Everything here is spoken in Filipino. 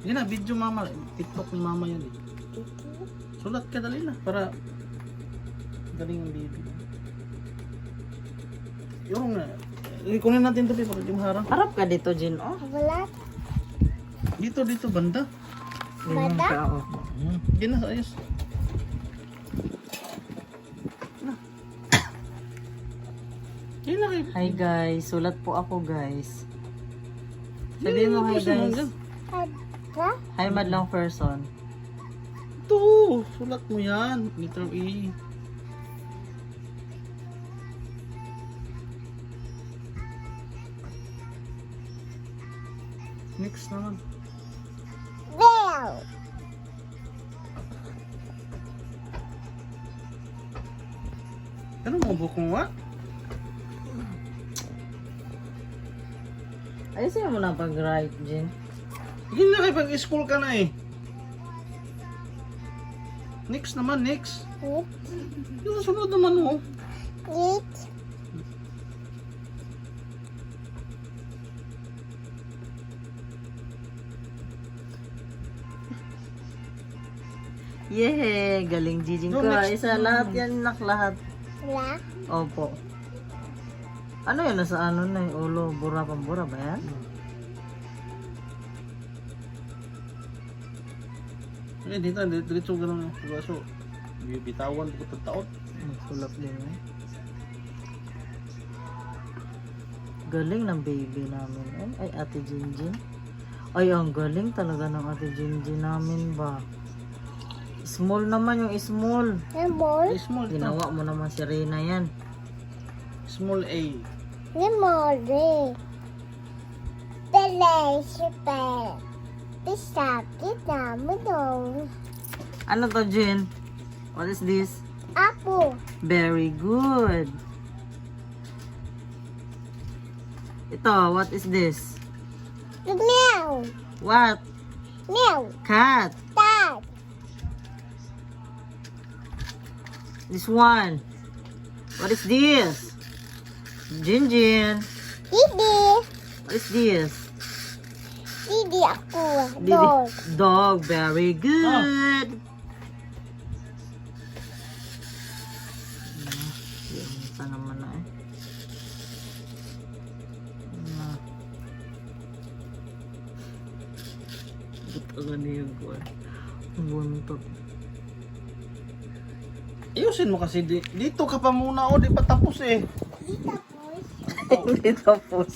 Hindi na, video mama. TikTok ni mama yan eh. Sulat ka dali na para galing ang baby. Yung kunin natin ito para yung harang. Harap ka dito, Jin. Oh. Wala. Dito, banda. Ganyan Bata? ka, oh. Hindi na, ayos. Hindi na kayo. Hi guys, sulat po ako guys. Sabihin mo hi guys. Ha? Hi madlang person. Ito, sulat mo yan. Letter E. Next naman. Bell. Ano mo bukong wa? Ayusin mo na pag-write, Jin. Hindi na kayo pag-school ka na eh. Next naman, next. Eat. Yung sunod naman mo. Eat. Yehey! Galing Jijin ko. No, next. Isa lahat yan, lahat. La. Opo. Ano yun? Nasa ano na yung ulo? Bura pambura ba yan? Eh, dito, diretso gano'n. So, bibitawan ko ito taon. Sulap din eh. Galing ng baby namin. Ay, ate Jinjin. Ay, ang galing talaga ng ate Jinjin namin ba? Small naman yung small. Lemon. Small ito. Ginawa mo naman si Reyna yan. Small A. Lemon. Pele. Super. Pisakit namin daw. Ano to, Jin? What is this? Apple. Very good. Ito, what is this? Meow. What? Meow. Cat. Dad. This one. What is this? Jinjin. Didi. What is this? Didi ako. Didi. Dog. Dog. Very good. Isa naman na eh. Buta niyo ko eh. Buntot. Ayusin mo kasi dito ka pa muna o di pa tapos eh. Tapos. Hindi tapos.